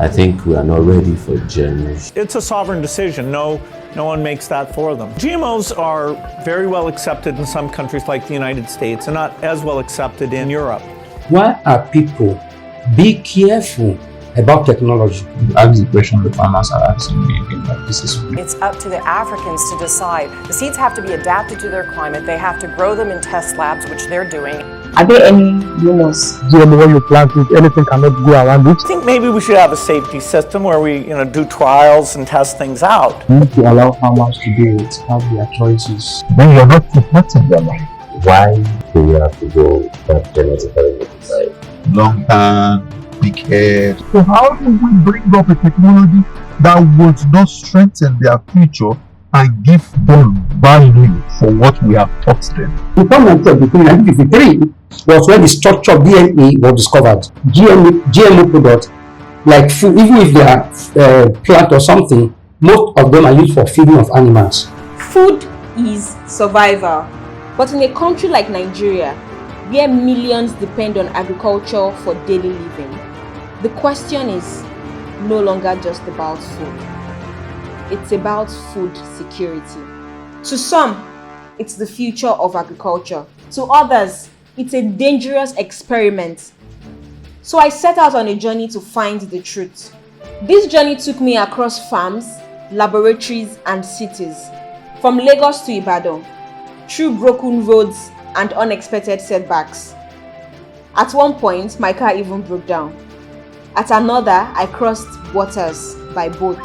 I think we are not ready for GMOs. It's a sovereign decision. No one makes that for them. GMOs are very well accepted in some countries like the United States and not as well accepted in Europe. Why are people be careful about technology? Ask the question the farmers are asking me again, but this is It's up to the Africans to decide. The seeds have to be adapted to their climate. They have to grow them in test labs, which they're doing. Are there any rumors? GMO, when you plant it, anything cannot go around it. I think maybe we should have a safety system where we do trials and test things out. We need to allow farmers to do it, have their choices. then you're not impacting their life. Why do we have to go that genetically modified? Long term, big head. So how do we bring up a technology that would not strengthen their future and give them value for what we have taught them? The comment between 1953 was when the structure of DNA was discovered. GMO products, like food, even if they are plant or something, most of them are used for feeding of animals. Food is survival. But in a country like Nigeria, where millions depend on agriculture for daily living, the question is no longer just about food. It's about food security. To some, it's the future of agriculture. To others, it's a dangerous experiment. So I set out on a journey to find the truth. This journey took me across farms, laboratories, and cities, from Lagos to Ibadan, through broken roads and unexpected setbacks. At one point, my car even broke down. At another, I crossed waters by boat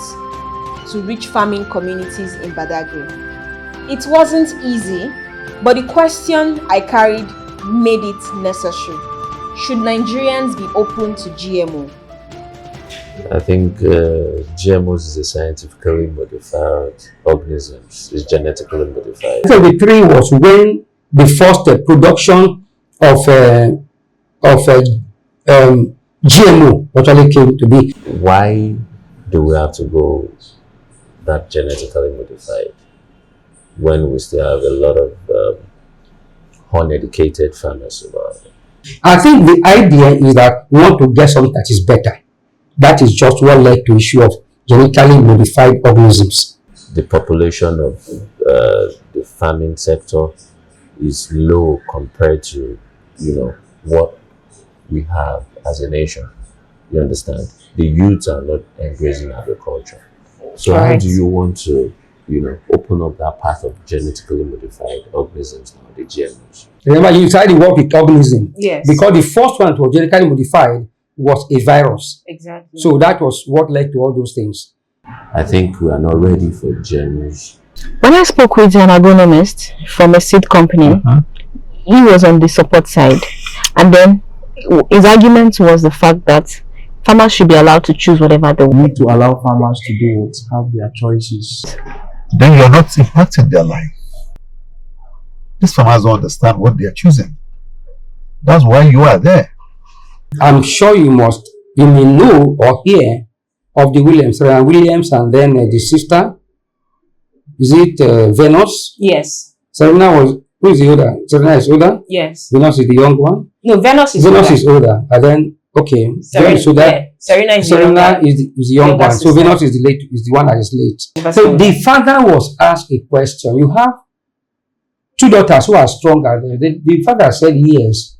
to reach farming communities in Badagry. It wasn't easy, but the question I carried made it necessary. Should Nigerians be open to GMO? I think GMOs is a scientifically modified organisms. It's genetically modified. 1973 was when the first production of GMO actually came to be. Why do we have to go that genetically modified when we still have a lot of uneducated farmers about it? I think the idea is that we want to get something that is better. That is just what led to the issue of genetically modified organisms. The population of the farming sector is low compared to, what we have as a nation. You understand? The youths are not engaged in agriculture. So how do you want to, open up that path of genetically modified organisms now, the GMOs? Remember, you started the work with organism. Yes. Because the first one that was genetically modified was a virus. Exactly. So that was what led to all those things. I think we are not ready for GMOs. When I spoke with an agronomist from a seed company, he was on the support side. And then his argument was the fact that farmers should be allowed to choose whatever they We want. need to allow farmers to do it, have their choices. Then you're not impacting their life. These farmers don't understand what they are choosing. That's why you are there. I'm sure you may know or hear of the Williams, Serena Williams, and then the sister. Is it Venus? Yes. Who is the older? Serena is older? Yes. Venus is the young one? No, Venus is older. And then, okay. Serena is Serena is the young one. So Venus is the one that is late. So the father was asked a question. You have two daughters who are stronger. The father said yes.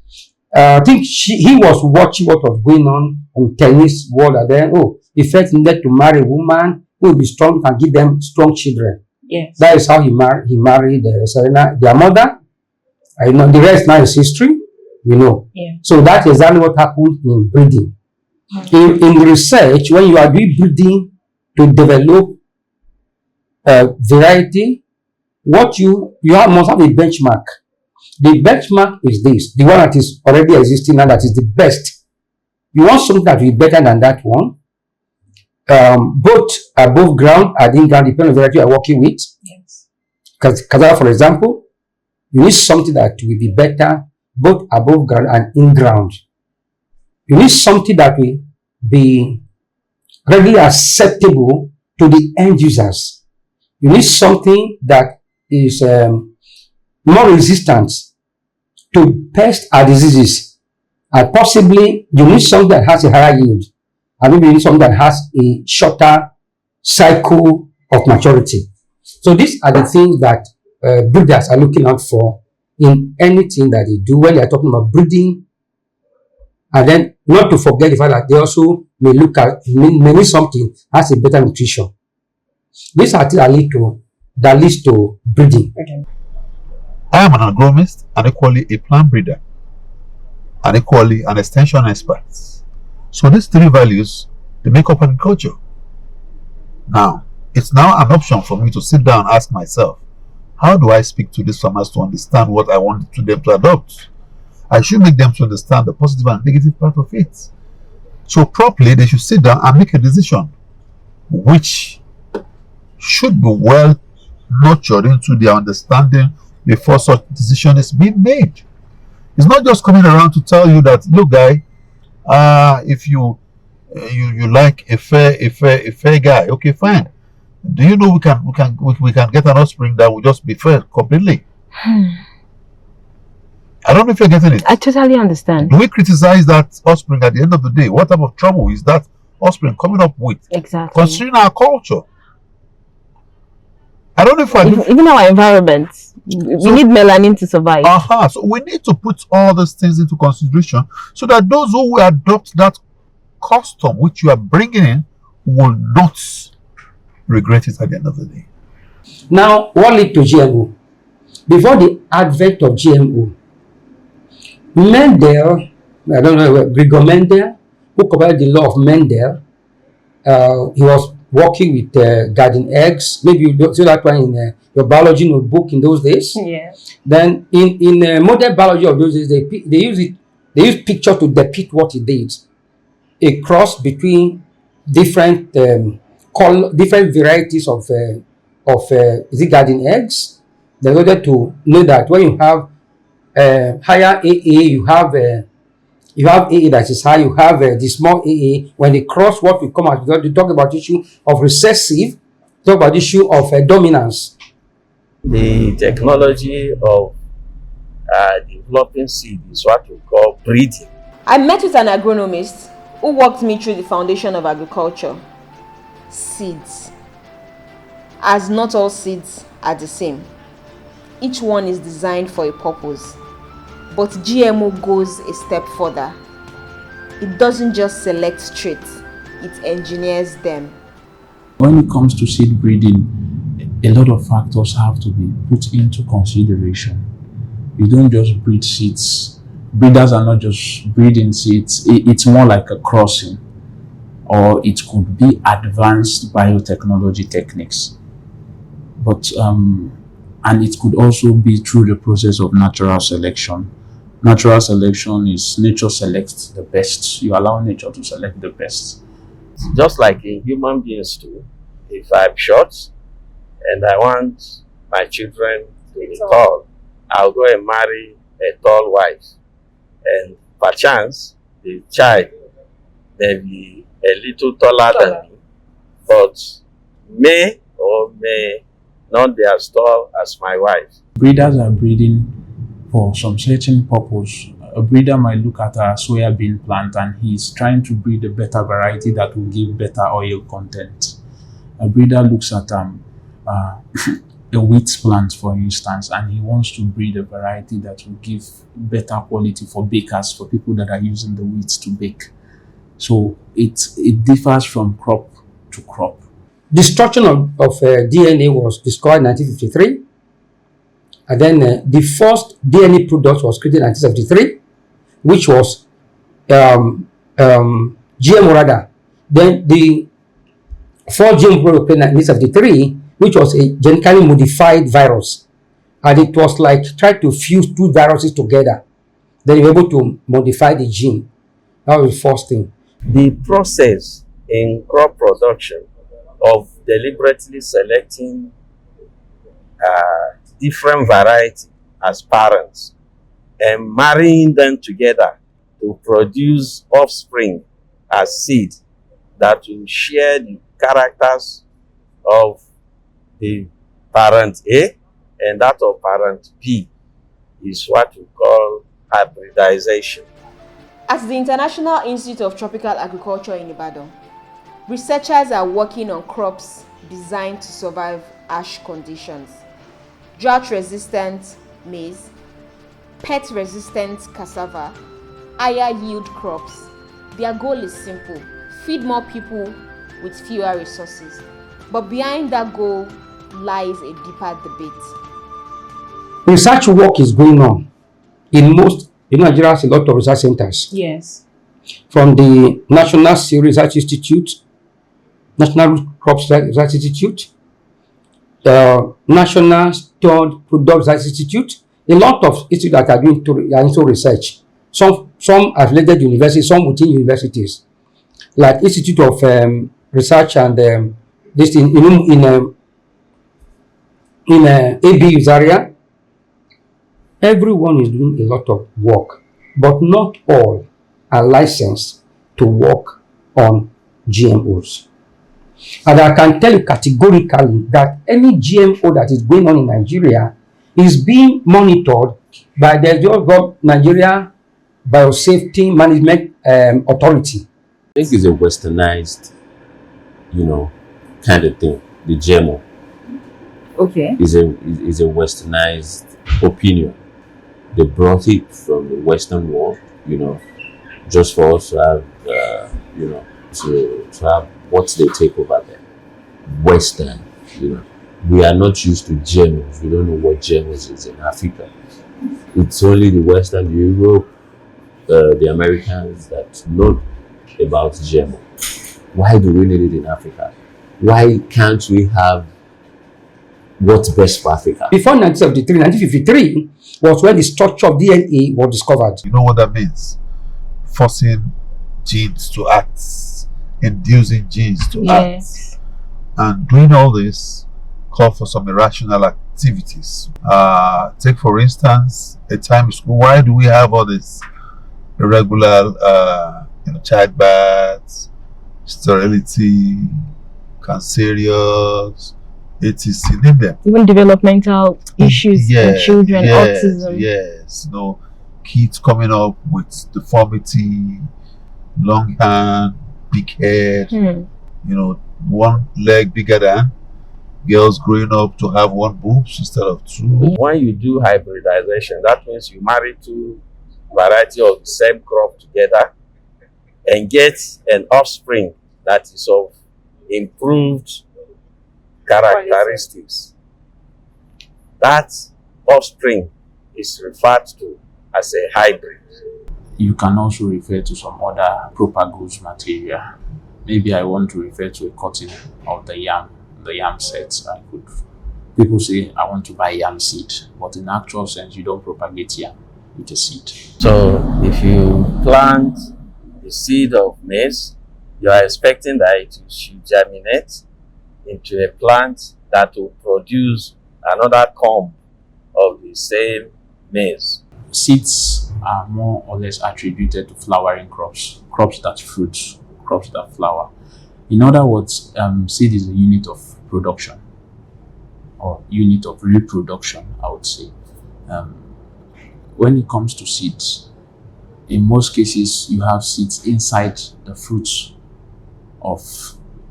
I think he was watching what was going on tennis world, and then he felt needed to marry a woman who will be strong and give them strong children. Yes. That is how he married Serena, their mother. I know the rest now is history. Yeah. So that is exactly what happened in breeding. In research, when you are doing breeding to develop variety, what you must have a benchmark. The benchmark is this, the one that is already existing and that is the best. You want something that will be better than that one. Both above ground and in ground, depending on the variety you are working with. Yes. Cassava, for example, you need something that will be better both above ground and in ground. You need something that will be readily acceptable to the end users. You need something that is more resistant to pests and diseases, and possibly you need something that has a higher yield, and maybe you need something that has a shorter cycle of maturity. So these are the things that breeders are looking out for in anything that they do when they are talking about breeding. And then not to forget the fact that they also may look at maybe something has a better nutrition. These are things that leads to breeding. I am an agronomist and equally a plant breeder and equally an extension expert. So these three values, they make up agriculture. Now, it's now an option for me to sit down and ask myself, how do I speak to these farmers to understand what I want them to adopt? I should make them to understand the positive and negative part of it. So properly, they should sit down and make a decision, which should be well nurtured into their understanding before such decision is being made. It's not just coming around to tell you that, look, guy, if you like a fair guy, okay, fine. Do you know we can get an offspring that will just be fair completely? I don't know if you're getting it. I totally understand. Do we criticize that offspring at the end of the day? What type of trouble is that offspring coming up with? Exactly. Considering our culture. I don't know if even our environment. We need melanin to survive. So we need to put all these things into consideration so that those who will adopt that custom which you are bringing in will not regret it at the end of the day. Now, what led to GMO? Before the advent of GMO, Mendel, I don't know, Gregor Mendel, who covered the law of Mendel, he was working with garden eggs. Maybe you see that one in your biology notebook in those days. Yeah. Then in modern biology of those days, they use picture to depict what it did. A cross between different different varieties of garden eggs. They wanted to know that when you have higher AA, you have AA that is high, you have the small AA. When they cross, what will come out? They talk about issue of recessive, talk about issue of dominance. The technology of developing seed is what we call breeding. I met with an agronomist who walked me through the foundation of agriculture. Seeds. As not all seeds are the same. Each one is designed for a purpose. But GMO goes a step further. It doesn't just select traits, it engineers them. When it comes to seed breeding, a lot of factors have to be put into consideration. You don't just breed seeds. Breeders are not just breeding seeds. It's more like a crossing, or it could be advanced biotechnology techniques. But and it could also be through the process of natural selection. Natural selection is nature selects the best. You allow nature to select the best. Just like in human beings too. If I'm short and I want my children to be tall, I'll go and marry a tall wife. And perchance the child may be a little taller than me, but may or may not be as tall as my wife. Breeders are breeding for some certain purpose. A breeder might look at a soybean plant and he's trying to breed a better variety that will give better oil content. A breeder looks at a wheat plant, for instance, and he wants to breed a variety that will give better quality for bakers, for people that are using the wheat to bake. So it differs from crop to crop. Destruction of DNA was discovered in 1953. And then the first DNA product was created in 1973, which was GMO rather. Then the first GMO product in 1973, which was a genetically modified virus. And it was like trying to fuse two viruses together. Then you were able to modify the gene. That was the first thing. The process in crop production of deliberately selecting different varieties as parents and marrying them together to produce offspring as seed that will share the characters of the parent A and that of parent B is what we call hybridization. At the International Institute of Tropical Agriculture in Ibadan, researchers are working on crops designed to survive harsh conditions. Drought-resistant maize, pest-resistant cassava, higher yield crops. Their goal is simple: feed more people with fewer resources. But behind that goal lies a deeper debate. Research work is going on in Nigeria has a lot of research centers. Yes. From the National Seed Research Institute, National Crops Research Institute, the National Stored Product Research Institute, a lot of institutes that are into research. Some are related to universities, some within universities, like Institute of Research and this in ABU's area. Everyone is doing a lot of work, but not all are licensed to work on GMOs. And I can tell you categorically that any GMO that is going on in Nigeria is being monitored by the Nigeria Biosafety Management Authority. I think it's a westernized, kind of thing. The GMO. Okay. Is a westernized opinion. They brought it from the Western world, just for us to have, to have what they take over there. Western, we are not used to GMOs. We don't know what GMOs is in Africa. It's only the Western, the Europe, the Americans that know about GMO. Why do we need it in Africa? Why can't we have what's best for Africa? Before 1953 was when the structure of DNA was discovered. You know what that means? Forcing genes to act, inducing genes to act. And doing all this call for some irrational activities. Take for instance, a time in school. Why do we have all this irregular childbirth, sterility, cancerious, etc. Name them. Even developmental issues in children, autism. Yes, kids coming up with deformity, long hand, big head, one leg bigger than, girls growing up to have one boobs instead of two. When you do hybridization, that means you marry two variety of the same crop together and get an offspring that is of improved characteristics. That offspring is referred to as a hybrid. You can also refer to some other propagous material. Maybe I want to refer to a cutting of the yam sets. People say I want to buy yam seed, but in actual sense you don't propagate yam with a seed. So if you plant the seed of maize, you are expecting that it should germinate into a plant that will produce another comb of the same maize. Seeds are more or less attributed to flowering crops that fruit, crops that flower. In other words, seed is a unit of production or unit of reproduction, I would say. When it comes to seeds, in most cases, you have seeds inside the fruits of,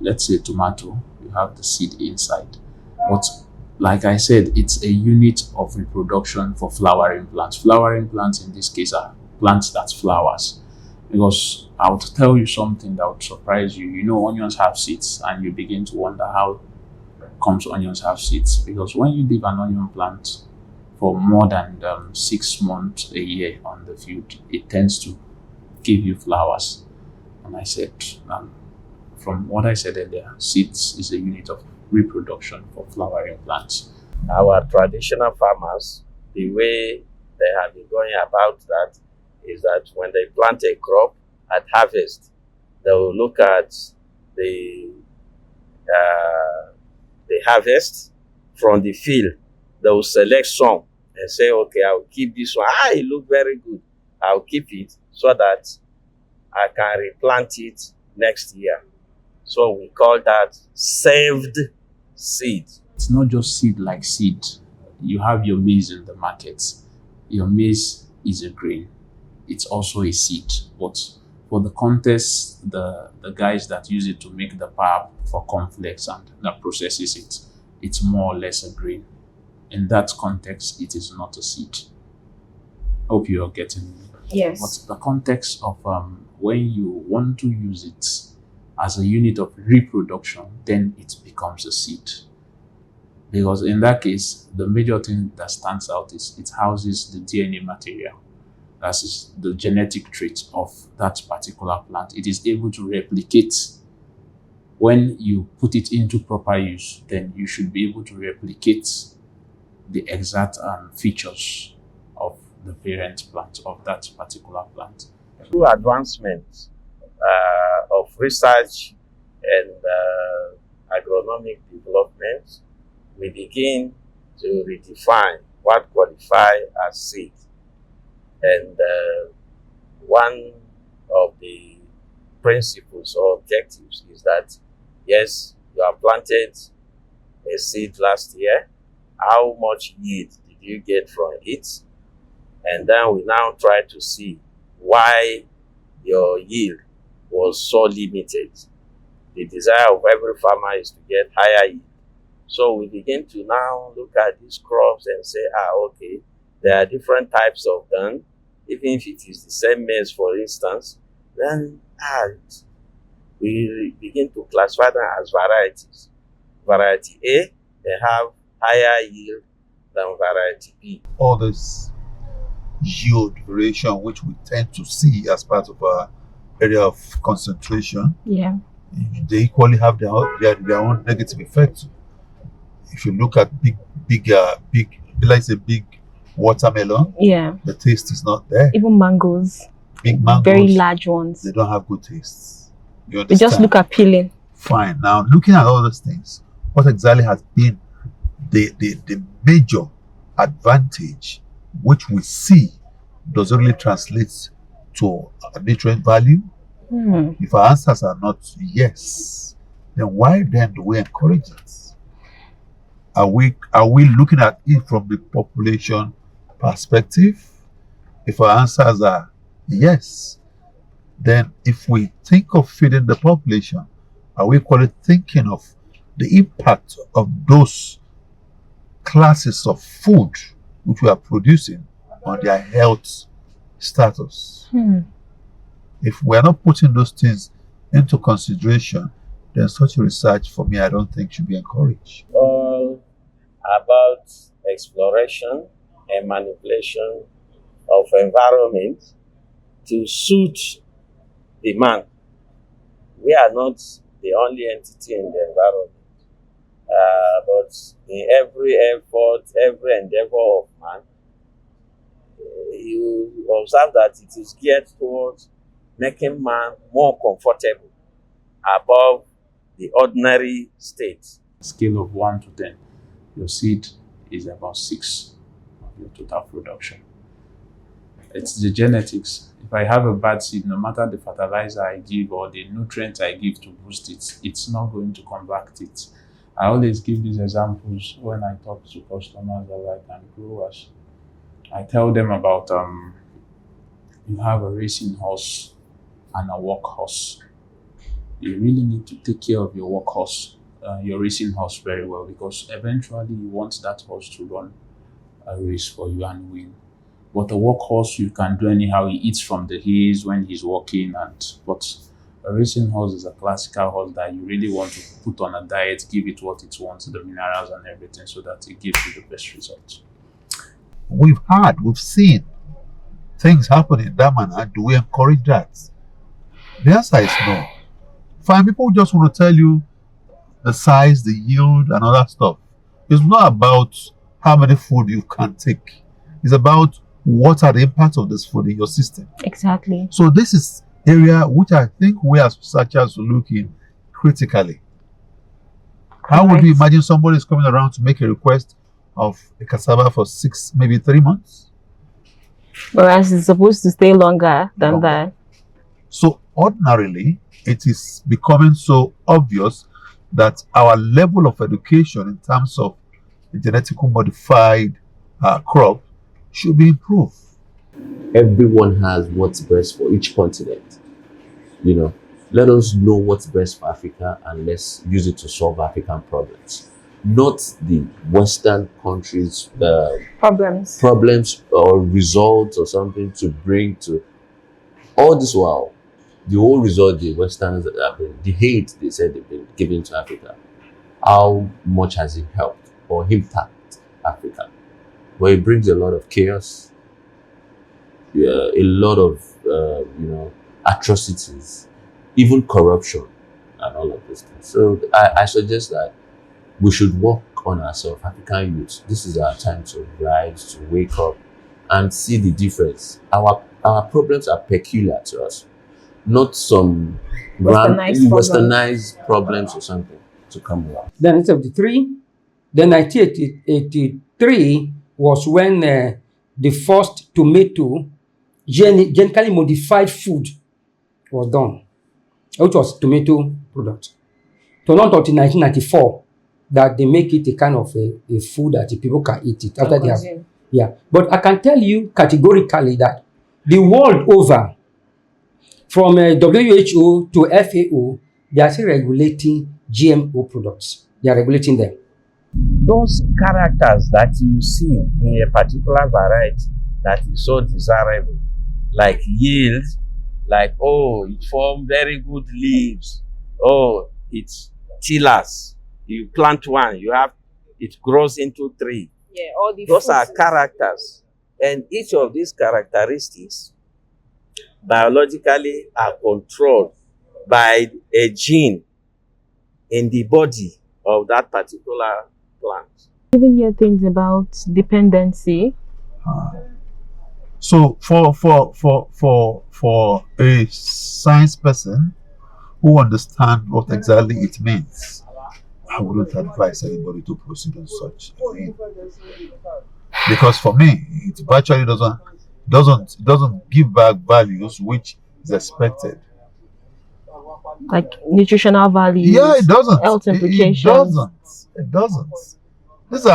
let's say, tomato. You have the seed inside. But like I said, it's a unit of reproduction for flowering plants. Flowering plants in this case are plants that flowers. Because I would tell you something that would surprise you. Onions have seeds, and you begin to wonder how comes onions have seeds. Because when you leave an onion plant for more than 6 months, a year on the field, it tends to give you flowers. And I said, from what I said earlier, seeds is a unit of reproduction for flowering plants. Our traditional farmers, the way they have been going about that is that when they plant a crop at harvest, they will look at the harvest from the field. They will select some and say, okay, I'll keep this one. It looks very good. I'll keep it so that I can replant it next year. So we call that saved seed. It's not just seed like seed. You have your maize in the market. Your maize is a grain. it's also a seed. But for the context, the guys that use it to make the pap for cornflakes and that processes it, it's more or less a grain. In that context, it is not a seed. Hope you are getting me. Yes. But the context of when you want to use it as a unit of reproduction, then it becomes a seed. Because in that case, the major thing that stands out is it houses the DNA material. That is the genetic trait of that particular plant. It is able to replicate. When you put it into proper use, then you should be able to replicate the exact features of the parent plant of that particular plant. Through advancement of research and agronomic development, we begin to redefine what qualify as seed. And one of the principles or objectives is that, yes, you have planted a seed last year. How much yield did you get from it? And then we now try to see why your yield was so limited. The desire of every farmer is to get higher yield. So we begin to now look at these crops and say, okay, there are different types of them. Even if it is the same maize, for instance, then we begin to classify them as varieties. Variety A, they have higher yield than variety B. All this yield variation, which we tend to see as part of our area of concentration, they equally have their own negative effects. If you look at big watermelon, the taste is not there. Even mangoes, big mangoes, very large ones, they don't have good taste. You they understand? just look appealing. Fine. Now, looking at all those things, what exactly has been the major advantage which we see does it really translate to a nutrient value? If our answers are not yes, then why then do we encourage it? Are we looking at it from the population perspective? If our answers are yes, then if we think of feeding the population, are we equally thinking of the impact of those classes of food which we are producing on their health status? If we are not putting those things into consideration, then such research, for me, I don't think should be encouraged. All about exploration and manipulation of environment to suit demand. We are not the only entity in the environment, but in every effort, every endeavor of man, you observe that it is geared towards making man more comfortable above the ordinary state. Scale of 1 to 10, your seed is about 6 of your total production. It's the genetics. If I have a bad seed, no matter the fertilizer I give or the nutrients I give to boost it, it's not going to convert it. I always give these examples when I talk to customers and growers. I tell them about you have a racing horse and a work horse. You really need to take care of your work horse, your racing horse very well, because eventually you want that horse to run a race for you and win. But a work horse you can do anyhow. He eats from the haze when he's walking, but a racing horse is a classical horse that you really want to put on a diet, give it what it wants, the minerals and everything, so that it gives you the best results. We've seen things happen in that manner. Do we encourage that? The answer is no. Fine, people just want to tell you the size, the yield, and all that stuff. It's not about how many food you can take. It's about what are the impacts of this food in your system. Exactly. So this is area which I think we as researchers will look in critically. How would you imagine somebody is coming around to make a request of a cassava for 6, maybe 3 months? Whereas it's supposed to stay longer than that. So ordinarily, it is becoming so obvious that our level of education in terms of the genetically modified crop should be improved. Everyone has what's best for each continent. You know, let us know what's best for Africa and let's use it to solve African problems, not the Western countries' problems or results or something to bring to all this while. The whole result the Westerns have been, the hate they said they've been giving to Africa, how much has it helped or impacted Africa? Well, it brings a lot of chaos, a lot of atrocities, even corruption, and all of these things. So I suggest that we should work on ourselves, African youth. This is our time to rise, to wake up, and see the difference. Our problems are peculiar to us, not some westernized problems or something to come around. Then 1973, then 1983 was when the first tomato genetically modified food was done, which was tomato product. So not until 1994 that they make it a kind of a food that the people can eat it after they have. Yeah, but I can tell you categorically that the world over, from WHO to FAO, they are still regulating GMO products. They are regulating them. Those characters that you see in a particular variety that is so desirable, like yield, like, oh, it forms very good leaves, oh, it's tillers. You plant one, it grows into 3. Yeah, all the Those are characters. And each of these characteristics biologically are controlled by a gene in the body of that particular plant. Even hear things about dependency. So for a science person who understands what exactly it means, I wouldn't advise anybody to proceed on such a thing. Because for me, it virtually doesn't give back values which is expected. Like nutritional values. Yeah, it doesn't. Health implications. It doesn't. These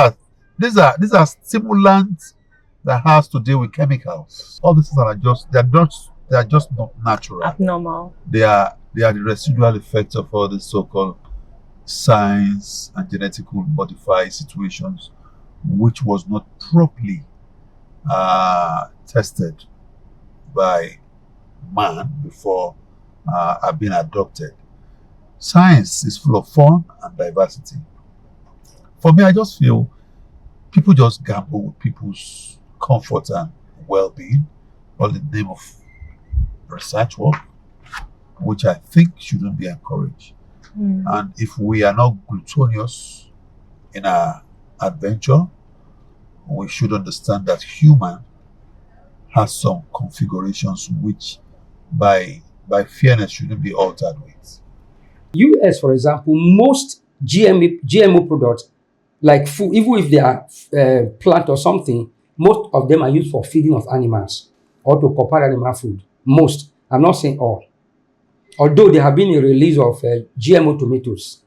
are stimulants that has to deal with chemicals. All these things are just not natural. Abnormal. They are the residual effects of all the so-called science and genetically modified situations, which was not properly tested by man before being adopted. Science is full of fun and diversity. For me, I just feel people just gamble with people's comfort and well-being all in the name of research work, which I think shouldn't be encouraged. And if we are not gluttonous in our adventure, we should understand that human has some configurations which by fairness shouldn't be altered with. US, for example, most GMO products, like food, even if they are plant or something, most of them are used for feeding of animals or to prepare animal food. Most. I'm not saying all. Although there have been a release of GMO tomatoes.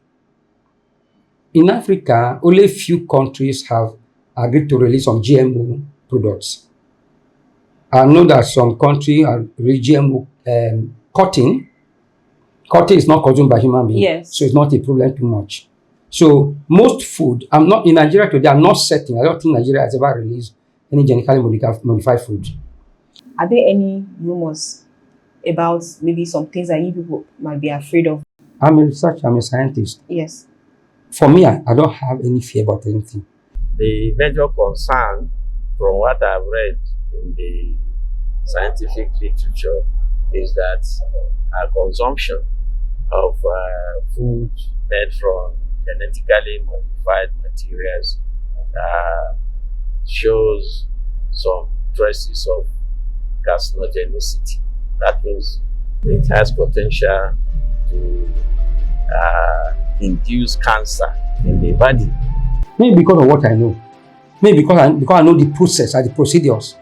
In Africa, only a few countries have agreed to release some GMO products. I know that some countries are GMO cotton. Cotton is not consumed by human beings, Yes. so it's not a problem too much. So most food, I'm not in Nigeria today. I'm not certain. I don't think Nigeria has ever released any genetically modified food. Are there any rumors about maybe some things that you people might be afraid of? I'm a researcher. I'm a scientist. Yes. For me, I don't have any fear about anything. The major concern, from what I've read in the scientific literature, is that our consumption of food made from genetically modified materials shows some traces of carcinogenicity. That means it has potential to induce cancer in the body. Maybe because of what I know. Maybe because I know the process and the procedures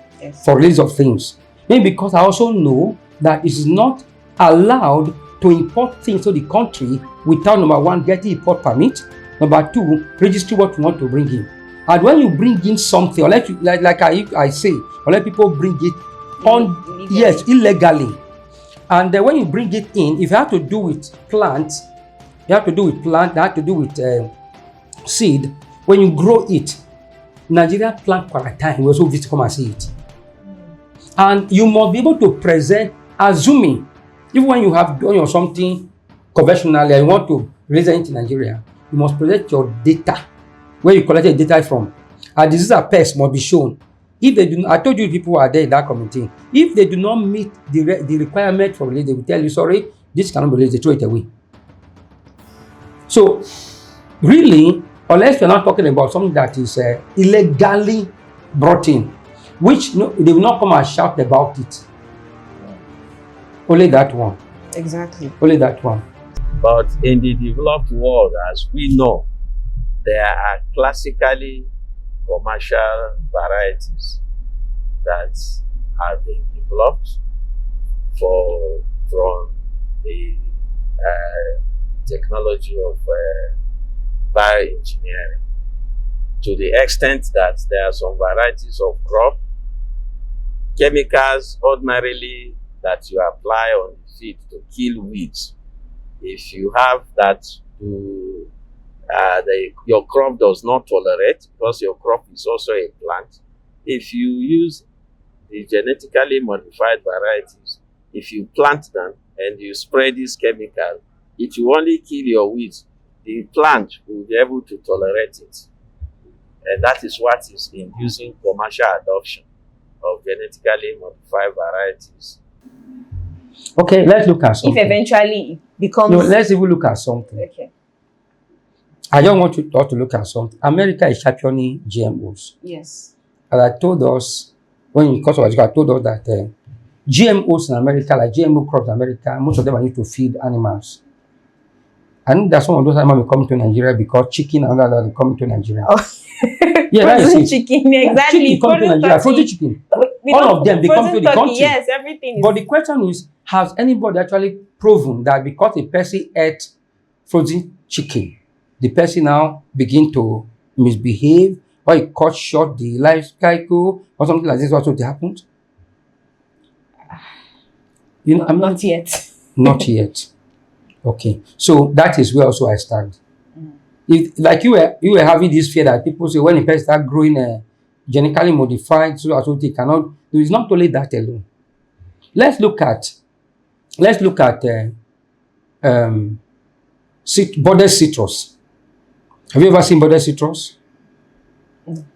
for release of things. Maybe because I also know that it is not allowed to import things to the country without, number one, getting import permit, number two, register what you want to bring in. And when you bring in something, or like I say, or let people bring it Yes, illegally. And when you bring it in, if you have to do with plants, you have to do with plant, you have to do with seed. When you grow it, Nigeria plant quarantine will also visit come and see it. And you must be able to present, assuming, even when you have done your something conventionally and you want to raise it in Nigeria, you must present your data, where you collected data from. And disease and pests must be shown. If they do, I told you people who are there in that committee. If they do not meet the requirement for release, they will tell you, sorry, this cannot be released, they throw it away. So, really, unless you're not talking about something that is illegally brought in, which they will not come and shout about it. Only that one. Exactly. Only that one. But in the developed world, as we know, there are classically commercial varieties that have been developed from the technology of bioengineering, to the extent that there are some varieties of crop, chemicals ordinarily that you apply on the feed to kill weeds. If you have that your crop does not tolerate, because your crop is also a plant. If you use the genetically modified varieties, if you plant them and you spray this chemical, it will only kill your weeds. The plant will be able to tolerate it. And that is what is inducing commercial adoption of genetically modified varieties. Okay, let's look at something. If eventually it becomes... No, let's even look at something. Okay. I don't want you all to look at something. America is championing GMOs. Yes. And I told us, when you because I told us that GMOs in America, like GMO crops in America, most of them are used to feed animals. And that's some of those animals will come to Nigeria because chicken and all that are coming to Nigeria. Oh. Yeah, that is it. Chicken, exactly. Chicken come to Nigeria. Frozen chicken. All of them, they come to the country. Yes, everything. But the question is, has anybody actually proven that because a person ate frozen chicken, the person now begin to misbehave, or it cut short the life cycle, or something like this? What happened? You know, not yet. Not yet. Okay, so that is where also I stand. If, like you were having this fear that people say when a person start growing genetically modified, so they cannot. There is not only that alone. Let's look at budded citrus. Have you ever seen budded citrus?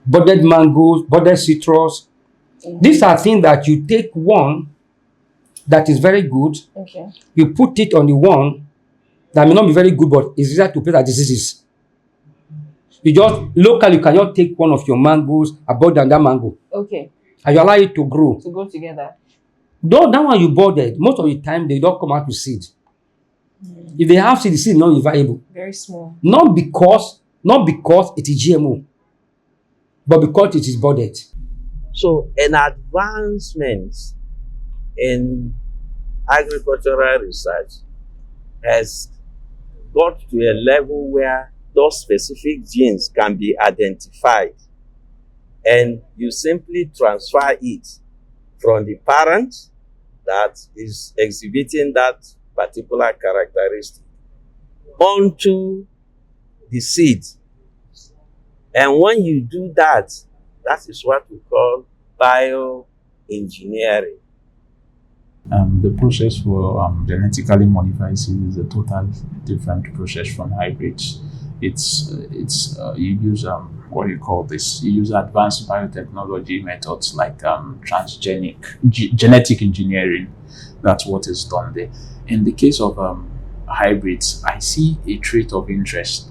Budded mangoes, budded citrus. These are things that you take one that is very good. Okay. You put it on the one that may not be very good, but it's easier to prevent that diseases. You just locally, you cannot take one of your mangoes about that mango. Okay. And you allow it to grow. To go together. Though that one you budded, most of the time they don't come out with seed. If they have seed, the seed is not viable. Very small. Not because it is GMO, but because it is budded. So an advancement in agricultural research has got to a level where those specific genes can be identified, and you simply transfer it from the parent that is exhibiting that particular characteristic onto the seed. And when you do that, that is what we call bioengineering. The process for genetically modified seeds is a totally different process from hybrids. It's you use what do you call this? You use advanced biotechnology methods like genetic engineering. That's what is done there. In the case of hybrids, I see a trait of interest.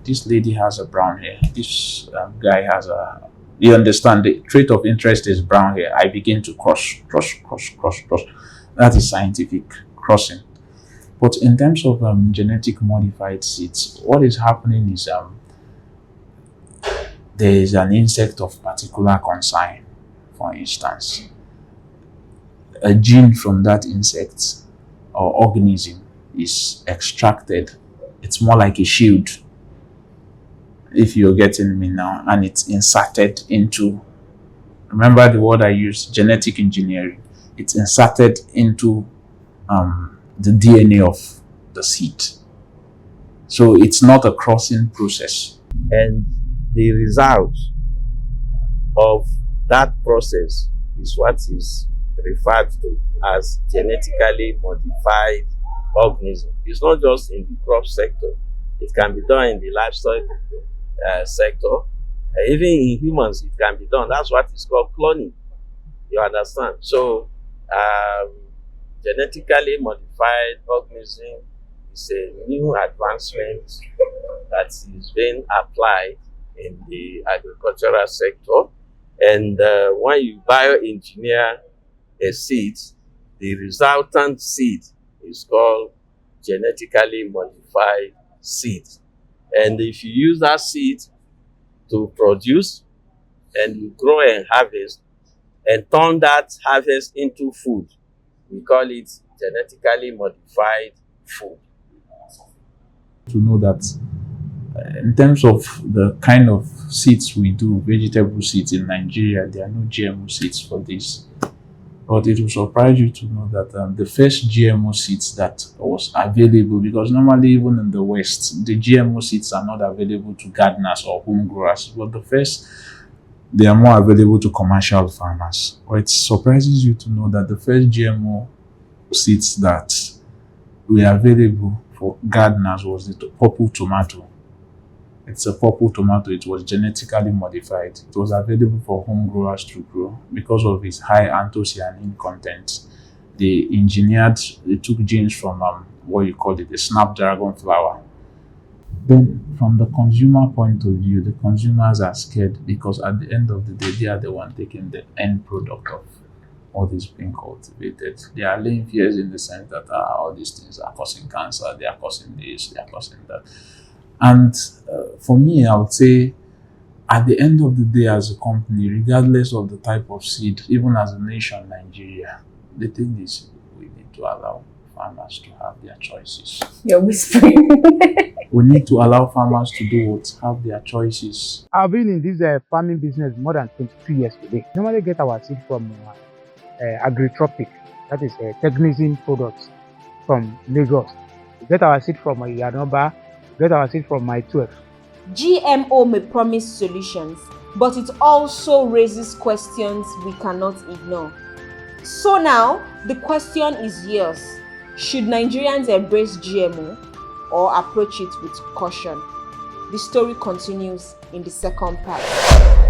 This lady has a brown hair. This guy has a. You understand, the trait of interest is brown hair. I begin to cross. That is scientific crossing. But in terms of genetic modified seeds, what is happening is there is an insect of particular concern, for instance. A gene from that insect or organism is extracted. It's more like a shield, if you're getting me now, and it's inserted into remember the word I used, genetic engineering. It's inserted into the DNA of the seed. So it's not a crossing process. And the result of that process is what is referred to as genetically modified organism. It's not just in the crop sector. It can be done in the livestock sector. Even in humans, it can be done. That's what is called cloning. You understand? So, genetically modified organism is a new advancement that is being applied in the agricultural sector. And when you bioengineer a seed, the resultant seed is called genetically modified seed. And if you use that seed to produce and you grow and harvest and turn that harvest into food, we call it genetically modified food. To know that in terms of the kind of seeds we do, vegetable seeds in Nigeria, there are no GMO seeds for this. But it will surprise you to know that the first GMO seeds that was available, because normally even in the West, the GMO seeds are not available to gardeners or home growers, but they are more available to commercial farmers. But it surprises you to know that the first GMO seeds that were available for gardeners was the purple tomato. It's a purple tomato. It was genetically modified. It was available for home growers to grow because of its high anthocyanin content. They took genes from what you call it, the snapdragon flower. Then from the consumer point of view, the consumers are scared because at the end of the day, they are the one taking the end product of all this being cultivated. They are laying fears in the sense that all these things are causing cancer, they are causing this, they are causing that. And for me, I would say at the end of the day as a company, regardless of the type of seed, even as a nation, Nigeria, the thing is we need to allow farmers to have their choices. You're whispering. We need to allow farmers to do what? Have their choices. I've been in this farming business more than 22 years today. We normally get our seed from Agritropic, that is Technism products from Lagos. We get our seed from Yanoba, we get our seed from My 12. GMO may promise solutions, but it also raises questions we cannot ignore. So now, the question is yours. Should Nigerians embrace GMO or approach it with caution? The story continues in the second part.